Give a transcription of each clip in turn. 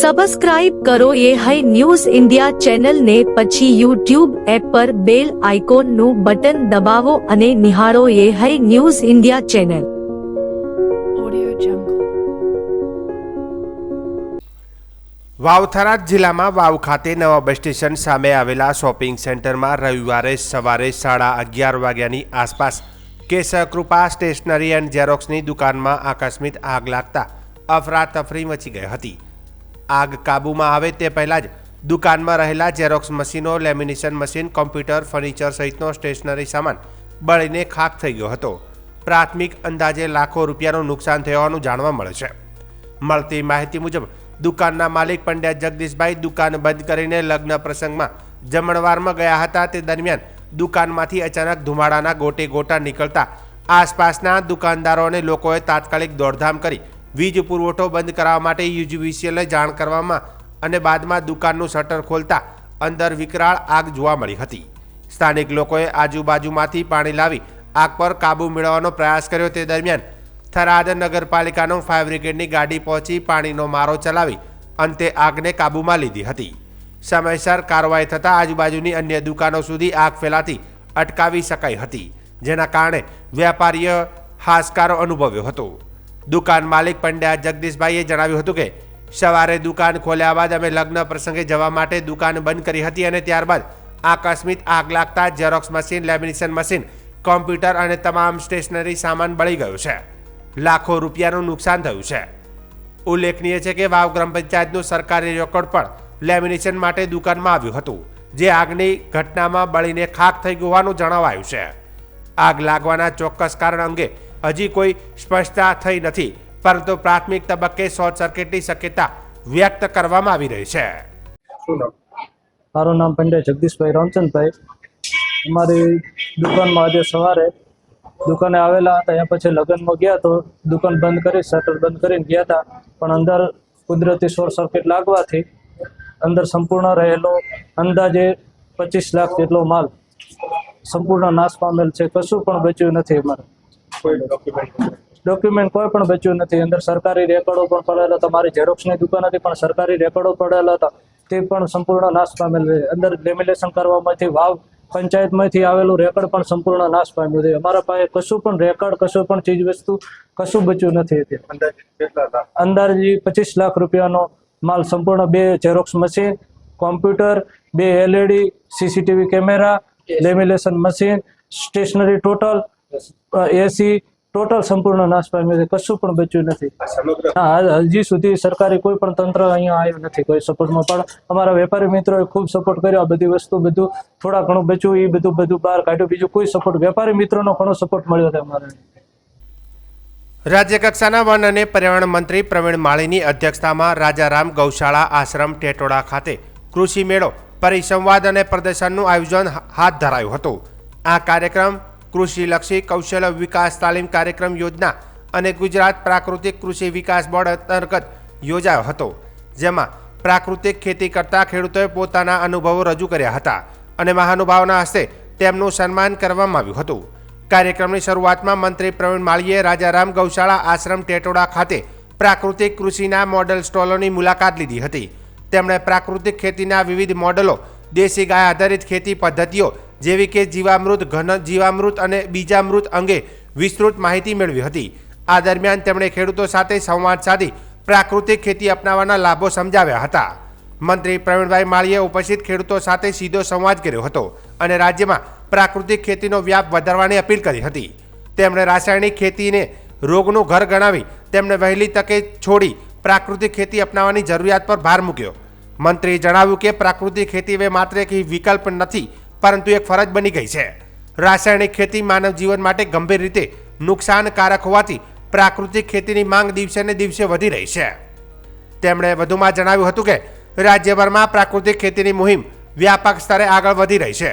Subscribe કરો એ high news India ચેનલને, પછી યુટ્યુબ એપ પર બેલ આઇકોનનું બટન દબાવો અને નિહાળો એ હાઈ ન્યૂઝ ઇન્ડિયા ચેનલ. વાવ જિલ્લામાં વાવ ખાતે નવા બસ સ્ટેશન સામે આવેલા શોપિંગ સેન્ટરમાં રવિવારે સવારે 11:30 વાગ્યાની આસપાસ કેશવકૃપા સ્ટેશનરી એન્ડ ઝેરોક્સની દુકાનમાં આકસ્મિક આગ લાગતા અફરાતફરી મચી ગઈ હતી. આગ કાબૂમાં આવે તે પહેલાં જ દુકાનમાં રહેલા ઝેરોક્સ મશીનો, લેમિનેશન મશીન, કોમ્પ્યુટર, ફર્નિચર સહિતનો સ્ટેશનરી સામાન બળીને ખાખ થઈ ગયો હતો. પ્રાથમિક અંદાજે લાખો રૂપિયાનું નુકસાન થયું હોવાનું જાણવા મળે છે. મળતી માહિતી મુજબ દુકાનના માલિક પંડ્યા જગદીશભાઈ દુકાન બંધ કરીને લગ્ન પ્રસંગમાં જમણવારમાં ગયા હતા. તે દરમિયાન દુકાનમાંથી અચાનક ધુમાડાના ગોટે ગોટા નીકળતા આસપાસના દુકાનદારો અને લોકોએ તાત્કાલિક દોડધામ કરી વીજ પુરવઠો બંધ કરાવવા માટે યુજીવીસીએલને જાણ કરવામાં અને બાદમાં દુકાનનું શટર ખોલતા અંદર વિકરાળ આગ જોવા મળી હતી. સ્થાનિક લોકોએ આજુબાજુમાંથી પાણી લાવી આગ પર કાબૂ મેળવવાનો પ્રયાસ કર્યો. તે દરમિયાન થરાદ નગરપાલિકાનો ફાયર બ્રિગેડની ગાડી પહોંચી પાણીનો મારો ચલાવી અંતે આગને કાબૂમાં લીધી હતી. સમયસર કાર્યવાહી થતાં આજુબાજુની અન્ય દુકાનો સુધી આગ ફેલાતી અટકાવી શકાઈ હતી, જેના કારણે વેપારીએ હાશકારો અનુભવ્યો હતો. દુકાન માલિક પંડ્યા જગદીશભાઈએ જણાવ્યું હતું કે સવારે દુકાન ખોલ્યા બાદ અમે લગ્ન પ્રસંગે જવા માટે દુકાન બંધ કરી હતી અને ત્યારબાદ આકસ્મિક આગ લાગતા xerox machine, lamination machine, computer અને તમામ સ્ટેશનરી સામાન બળી ગયો છે. લાખો રૂપિયાનું નુકસાન થયું છે. ઉલ્લેખનીય છે કે વાવ ગ્રામ પંચાયતનું સરકારી રેકોર્ડ પણ લેમિનેશન માટે દુકાનમાં આવ્યું હતું, જે આગની ઘટનામાં બળીને ખાખ થઈ ગયું હોવાનું જણાવાયું છે. આગ લાગવાના ચોક્કસ કારણ અંગે હજી કોઈ સ્પષ્ટતા થઈ નથી, પરંતુ પ્રાથમિક તબક્કે શોર્ટ સર્કિટની શક્યતા વ્યક્ત કરવામાં આવી રહી છે. મારું નામ પંડ્યા જગદીશભાઈ રામચંદભાઈ. અમારી દુકાનમાં આજે સવારે દુકાને આવેલા હતા, ત્યાં પછી લગ્નમાં ગયા તો દુકાન બંધ કરી શટર બંધ કરીને ગયા હતા, પણ અંદર કુદરતી શોર્ટ સર્કિટ લાગવાથી અંદર સંપૂર્ણ રહેલો અંદાજે 25 લાખ જેટલો માલ સંપૂર્ણ નાશ પામેલ છે. કશું પણ બચ્યું નથી. અમારે ડોક્યુમેન્ટ કોઈ પણ બચ્યું નથી. અંદર સરકારી રેકોર્ડો પણ પડેલા હતા. મારી ઝેરોક્સની દુકાન હતી પણ સરકારી રેકોર્ડો પડેલા હતા, તે પણ સંપૂર્ણ નાશ પામેલ છે. અંદર લેમિનેશન કરવામાંથી વાવ પંચાયતમાંથી આવેલું રેકોર્ડ પણ સંપૂર્ણ નાશ પામ્યું છે. અમારા પાસે કશું પણ રેકોર્ડ, કશું પણ ચીજ વસ્તુ કશું બચ્યું નથી. અંદાજે 25 લાખ રૂપિયાનો માલ સંપૂર્ણ 2 xerox machine, computer, 2 LED, CCTV camera, lamination machine, stationery total, AC total સંપૂર્ણ નાશ પામ્યું છે. કશું પણ બચ્યું નથી. હા, હજી સુધી સરકારી કોઈ પણ તંત્ર અહીંયા આવ્યું નથી કોઈ સપોર્ટમાં, પણ અમારા વેપારી મિત્રોએ ખૂબ સપોર્ટ કર્યો. આ બધી વસ્તુ બધું થોડા ઘણું બચ્યું એ બધું બહાર કાઢ્યું. બીજું કોઈ સપોર્ટ વેપારી મિત્રોનો ઘણો સપોર્ટ મળ્યો છે અમારે. રાજ્ય કક્ષાના વન અને પર્યાવરણ મંત્રી પ્રવીણ માળીની અધ્યક્ષતામાં રાજારામ ગૌશાળા આશ્રમ ટેટોડા ખાતે કૃષિ મેળો, પરિસંવાદ અને પ્રદર્શનનું આયોજન હાથ ધરાયું હતું. આ કાર્યક્રમ કૃષિલક્ષી કૌશલ્ય વિકાસ તાલીમ કાર્યક્રમ યોજના અને ગુજરાત પ્રાકૃતિક કૃષિ વિકાસ બોર્ડ અંતર્ગત યોજાયો હતો, જેમાં પ્રાકૃતિક ખેતી કરતા ખેડૂતોએ પોતાના અનુભવો રજૂ કર્યા હતા અને મહાનુભાવોના હસ્તે તેમનું સન્માન કરવામાં આવ્યું હતું. કાર્યક્રમની શરૂઆતમાં મંત્રી પ્રવીણ માળીએ રાજારામ ગૌશાળા આશ્રમ ટેટોડા ખાતે પ્રાકૃતિક કૃષિના મોડલ સ્ટોલોની મુલાકાત લીધી હતી. તેમણે પ્રાકૃતિક ખેતીના વિવિધ મોડલો, દેશી ગાય આધારિત ખેતી પદ્ધતિઓ જેવી કે જીવામૃત, ઘન જીવામૃત અને બીજામૃત અંગે વિસ્તૃત માહિતી મેળવી હતી. આ દરમિયાન તેમણે ખેડૂતો સાથે સંવાદ સાધી પ્રાકૃતિક ખેતી અપનાવવાના લાભો સમજાવ્યા હતા. મંત્રી પ્રવીણભાઈ માળીએ ઉપસ્થિત ખેડૂતો સાથે સીધો સંવાદ કર્યો હતો અને રાજ્યમાં પ્રાકૃતિક ખેતીનો વ્યાપ વધારવાની અપીલ કરી હતી. તેમણે રાસાયણિક ખેતીને રોગનું ઘર ગણાવી તેમને વહેલી તકે છોડી પ્રાકૃતિક ખેતી અપનાવવાની જરૂરિયાત પર ભાર મૂક્યો. મંત્રીએ જણાવ્યું કે પ્રાકૃતિક ખેતી હવે માત્ર એક વિકલ્પ નથી, પરંતુ એક ફરજ બની ગઈ છે. રાસાયણિક ખેતી માનવ જીવન માટે ગંભીર રીતે નુકસાનકારક હોવાથી પ્રાકૃતિક ખેતીની માંગ દિવસે ને દિવસે વધી રહી છે. તેમણે વધુમાં જણાવ્યું હતું કે રાજ્યભરમાં પ્રાકૃતિક ખેતીની મુહિમ વ્યાપક સ્તરે આગળ વધી રહી છે.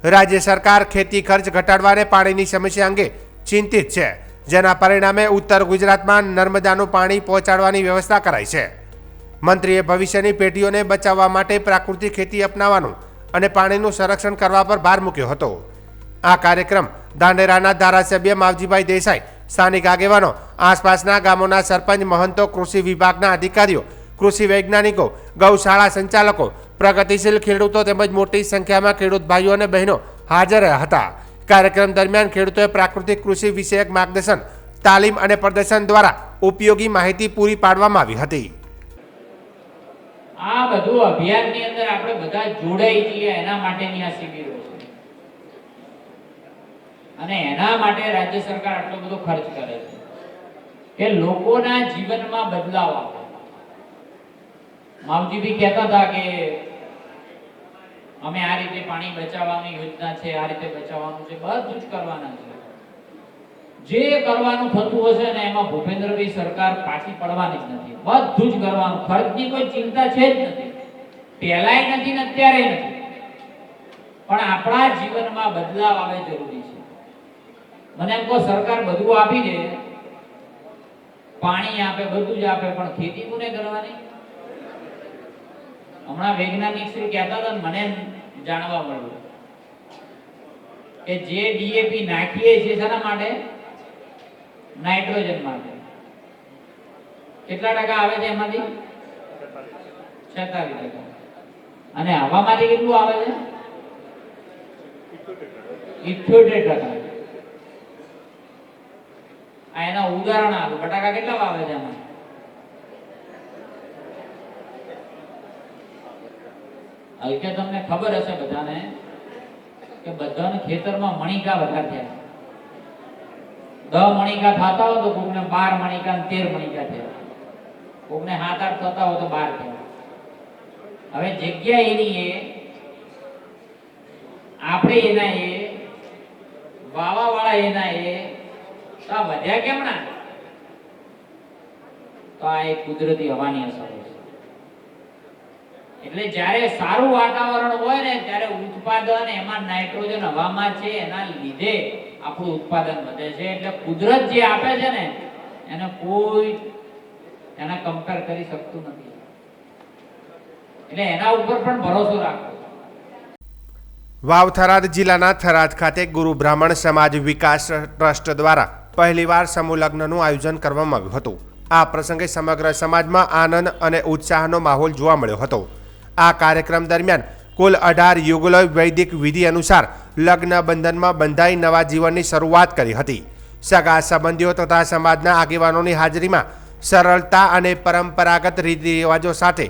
રાજ્ય સરકાર ખેતી ખર્ચ ઘટાડવા અને પાણીની સમસ્યા અંગે ચિંતિત છે, જેના પરિણામે ઉત્તર ગુજરાતમાં નર્મદાનું પાણી પહોંચાડવાની વ્યવસ્થા કરાઈ છે. મંત્રીએ ભવિષ્યની પેઢીઓને બચાવવા માટે પ્રાકૃતિક ખેતી અપનાવવાનું અને પાણીનું સંરક્ષણ કરવા પર ભાર મૂક્યો હતો. આ કાર્યક્રમ ધાનેરાના ધારાસભ્ય માવજીભાઈ દેસાઈ, સ્થાનિક આગેવાનો, આસપાસના ગામોના સરપંચ, મહંતો, કૃષિ વિભાગના અધિકારીઓ, કૃષિ વૈજ્ઞાનિકો, ગૌશાળા સંચાલકો, પ્રગતિશીલ ખેડૂતો તેમજ મોટી સંખ્યામાં ખેડૂત ભાઈઓ અને બહેનો હાજર રહ્યા હતા. કાર્યક્રમ દરમિયાન ખેડૂતોએ પ્રાકૃતિક કૃષિ વિષયક માર્ગદર્શન, તાલીમ અને પ્રદર્શન દ્વારા ઉપયોગી માહિતી પૂરી પાડવામાં આવી હતી. આ બધું અભિયાનની અંદર આપણે બધા જોડાઈ જઈએ એના માટેની આ શિબિરો છે અને એના માટે રાજ્ય સરકાર આટલો બધો ખર્ચ કરે છે કે લોકોના જીવનમાં બદલાવ આવે. માવજી બી કહેતા હતા કે અમે આ રીતે પાણી બચાવવાની યોજના છે, આ રીતે બચાવવાનું છે, બધું જ કરવાના છે. જે કરવાનું થતું હશે ને એમાં ભૂપેન્દ્રભાઈ સરકાર પાછી પડવાની જ નથી. બધું જ કરવાનું, ખર્ચની કોઈ ચિંતા છે જ નથી, પહેલાય નથી ને અત્યારે નથી. પણ આપણા જીવનમાં બદલાવ આવે જરૂરી છે. મને એમ કહો સરકાર બધું આપી દે, પાણી આપે, બધું જ આપે, પણ ખેતી કોને કરવાની? હમણાં વૈજ્ઞાનિક શ્રી કહેતા હતા, મને જાણવા મળ્યું કે જે ડીએપી નાખીએ છીએ શેના માટે? નાઇટ્રોજન માટે. કેટલા ટકા આવે છે એમાંથી? 46%. અને હવામાંથી કેટલું આવે છે? 78%. આ એના ઉદાહરણ આપો. બટાકા કેટલા આવે છે એમાં? હલકે તમને ખબર હશે બધાને કે બધાને ખેતરમાં મણિકા વધારે થયા. 10 મણિકા થતા હોય તો કોકને 12 મણિકા અને 13 મણિકા થયા, કોકને 7-8 થતા હોય તો 12 થયા. હવે જગ્યા એની એ, આપણે એના એ, વાવા વાળા એના એ, તો આ વધ્યા કેમ ના? તો આ એક કુદરતી હવાની અસર છે. એટલે જ્યારે સારું વાતાવરણ હોય ને ત્યારે ઉત્પાદન, એમાં નાઇટ્રોજન હવામાં છે એના લીધે આપણું ઉત્પાદન વધે છે. એટલે કુદરત જે આપે છે ને એને કોઈ એના કમ્પેર કરી શકતું નથી. એટલે એના ઉપર પણ ભરોસો રાખો. વાવ થરાદ જિલ્લાના થરાદ ખાતે ગુરુ બ્રાહ્મણ સમાજ વિકાસ ટ્રસ્ટ દ્વારા પહેલીવાર સમૂહ લગ્નનું આયોજન કરવામાં આવ્યું હતું. આ પ્રસંગે સમગ્ર સમાજમાં આનંદ અને ઉત્સાહનો માહોલ જોવા મળ્યો હતો. આ કાર્યક્રમ દરમિયાન કુલ 18 યુગલો વૈદિક વિધિ અનુસાર લગ્ન બંધનમાં બંધાઈ નવા જીવનની શરૂઆત કરી હતી. સગા સંબંધીઓ તથા સમાજના આગેવાનોની હાજરીમાં સરળતા અને પરંપરાગત રીતિ રિવાજો સાથે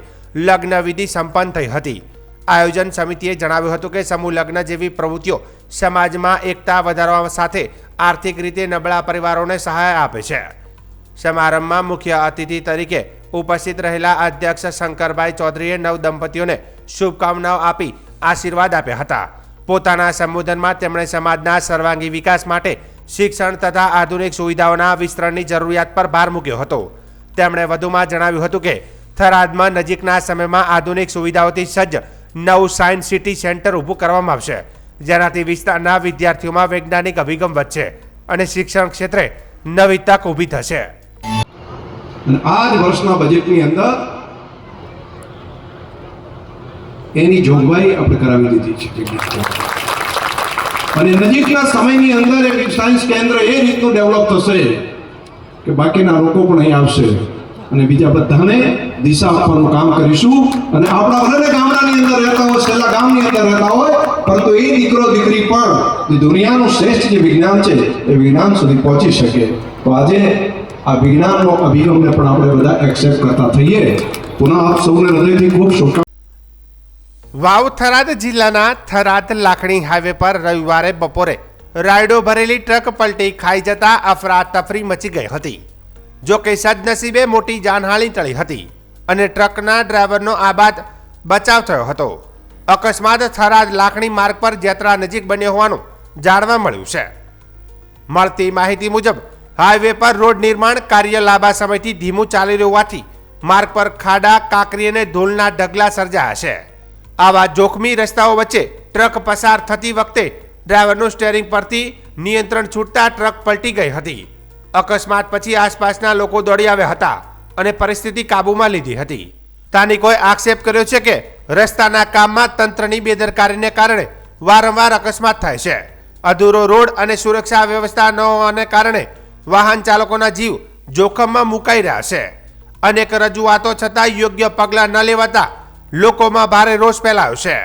લગ્ન વિધિ સંપન્ન થઈ હતી. આયોજન સમિતિએ જણાવ્યું હતું કે સમૂહ લગ્ન જેવી પ્રવૃત્તિઓ સમાજમાં એકતા વધારવા સાથે આર્થિક રીતે નબળા પરિવારોને સહાય આપે છે. સમારંભમાં મુખ્ય અતિથિ તરીકે ઉપસ્થિત રહેલા અધ્યક્ષ શંકરભાઈ ચૌધરીએ નવ દંપતીઓને શુભકામનાઓ આપી આશીર્વાદ આપ્યા હતા. પોતાના સંબોધનમાં તેમણે સમાજના સર્વાંગી વિકાસ માટે શિક્ષણ તથા આધુનિક સુવિધાઓના વિસ્તરણની જરૂરિયાત પર ભાર મૂક્યો હતો. તેમણે વધુમાં જણાવ્યું હતું કે થરાદમાં નજીકના સમયમાં આધુનિક સુવિધાઓથી સજ્જ નવું સાયન્સ સિટી સેન્ટર ઊભું કરવામાં આવશે, જેનાથી વિસ્તારના વિદ્યાર્થીઓમાં વૈજ્ઞાનિક અભિગમ વધશે અને શિક્ષણ ક્ષેત્રે નવી તક ઊભી થશે. અને આ જ વર્ષના બજેટની અંદર એની જોગવાઈ આપણે કરાવી દીધી છે. અને નજીકના સમયની અંદર એક સાયન્સ કેન્દ્ર એ રીતનું ડેવલપ થશે કે બાકીના લોકો પણ અહીં આવશે અને બીજા બધાને દિશા આપવાનું કામ કરીશું. અને આપણા ભલે ગામડાની અંદર રહેતા હોય, છેલ્લા ગામની અંદર રહેતા હોય, પરંતુ એ દીકરો દીકરી પણ જે દુનિયાનું શ્રેષ્ઠ જે વિજ્ઞાન છે એ વિજ્ઞાન સુધી પહોંચી શકે. તો આજે આ વિજ્ઞાનનો અભિગમને પણ આપણે બધા એક્સેપ્ટ કરતા થઈએ. પુનઃ આપ સૌને હૃદયથી ખૂબ શુભકામના. વાવ થરાદ જિલ્લાના થરાદ લાખણી હાઈવે પર રવિવારે બપોરે રાયડો ભરેલી ટ્રક પલટી ખાઈ જતા અફરાતફરી મચી ગઈ હતી. જો કે સદનસીબે મોટી જાનહાનિ ટળી હતી અને ટ્રકના ડ્રાઈવરનો આબાદ બચાવ થયો હતો. અકસ્માત થરાદ લાખણી માર્ગ પર જેતરા નજીક બન્યો હોવાનું જાણવા મળ્યું છે. મળતી માહિતી મુજબ હાઈવે પર રોડ નિર્માણ કાર્ય લાંબા સમયથી ધીમું ચાલી રહ્યું હોવાથી માર્ગ પર ખાડા, કાંકરી અને ધૂળના ઢગલા સર્જાયા છે. આવા જોખમી રસ્તાઓ વચ્ચે ટ્રક પસાર થતી વખતે ડ્રાઈવરનું સ્ટીયરિંગ પરથી નિયંત્રણ છૂટતા ટ્રક પલટી ગઈ હતી. અકસ્માત પછી આસપાસના લોકો દોડી આવ્યા હતા અને પરિસ્થિતિ કાબૂમાં લીધી હતી. સ્થાનિકોએ આક્ષેપ કર્યો છે કે રસ્તાના કામમાં તંત્રની બેદરકારીને કારણે વારંવાર અકસ્માત થાય છે. અધૂરો રોડ અને સુરક્ષા વ્યવસ્થા ન હોવાને કારણે વાહન ચાલકોના જીવ જોખમમાં મુકાઈ રહ્યા છે. અનેક રજૂઆતો છતાં યોગ્ય પગલાં ન લેવાતા લોકોમાં ભારે રોષ ફેલાયો છે.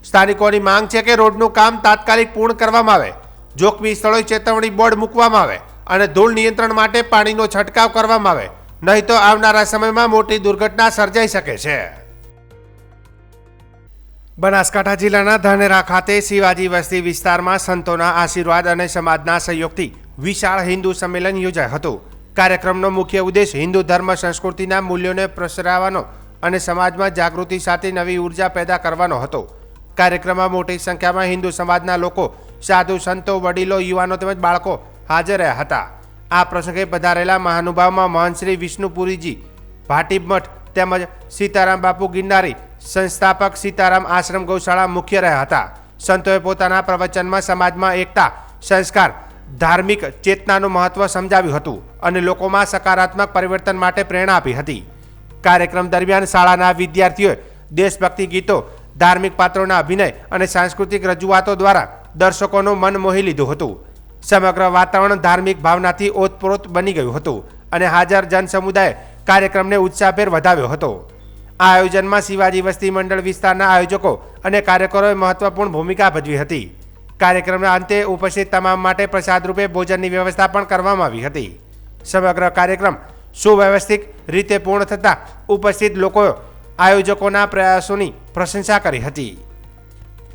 સ્થાનિકોની માંગ છે કે રોડનું કામ તાત્કાલિક પૂર્ણ કરવામાં આવે, જોખમી સ્થળોએ ચેતવણી બોર્ડ મૂકવામાં આવે અને ધૂળ નિયંત્રણ માટે પાણીનો છંટકાવ કરવામાં આવે, નહીં તો આવનારા સમયમાં મોટી દુર્ઘટના સર્જાઈ શકે છે. બનાસકાંઠા જિલ્લાના ધાનેરા ખાતે શિવાજી વસ્તી વિસ્તારમાં સંતોના આશીર્વાદ અને સમાજના સહયોગથી વિશાળ હિન્દુ સંમેલન યોજાયું હતું. કાર્યક્રમનો મુખ્ય ઉદ્દેશ હિન્દુ ધર્મ સંસ્કૃતિના મૂલ્યોને પ્રસરાવવાનો અને સમાજમાં જાગૃતિ સાથે નવી ઉર્જા પેદા કરવાનો હતો. કાર્યક્રમમાં મોટી સંખ્યામાં હિન્દુ સમાજના લોકો, સાધુ સંતો, વડીલો, યુવાનો તેમજ બાળકો હાજર રહ્યા હતા. આ પ્રસંગે પધારેલા મહાનુભાવમાં મહંત શ્રી વિષ્ણુપુરીજી ભાટીબ મઠ તેમજ સીતારામ બાપુ ગિરનારી સંસ્થાપક સીતારામ આશ્રમ ગૌશાળા મુખ્ય રહ્યા હતા. સંતોએ પોતાના પ્રવચનમાં સમાજમાં એકતા, સંસ્કાર, ધાર્મિક ચેતનાનું મહત્વ સમજાવ્યું હતું અને લોકોમાં સકારાત્મક પરિવર્તન માટે પ્રેરણા આપી હતી. કાર્યક્રમ દરમિયાન શાળાના વિદ્યાર્થીઓએ દેશભક્તિ ગીતો, ધાર્મિક પાત્રોના અભિનય અને સાંસ્કૃતિક રજૂઆતો દ્વારા દર્શકોનું મન મોહી લીધું હતું. સમગ્ર વાતાવરણ ધાર્મિક ભાવનાથી ઓતપ્રોત બની ગયું હતું અને હાજર જનસમુદાયે કાર્યક્રમને ઉત્સાહભેર વધાવ્યો હતો. આ આયોજનમાં શિવાજી વસ્તી મંડળ વિસ્તારના આયોજકો અને કાર્યકરોએ મહત્વપૂર્ણ ભૂમિકા ભજવી હતી. કાર્યક્રમના અંતે ઉપસ્થિત તમામ માટે પ્રસાદ રૂપે ભોજનની વ્યવસ્થા પણ કરવામાં આવી હતી. સમગ્ર કાર્યક્રમ સુવ્યવસ્થિત રીતે પૂર્ણ થતાં ઉપસ્થિત લોકોએ આયોજકોના પ્રયાસોની પ્રશંસા કરી હતી.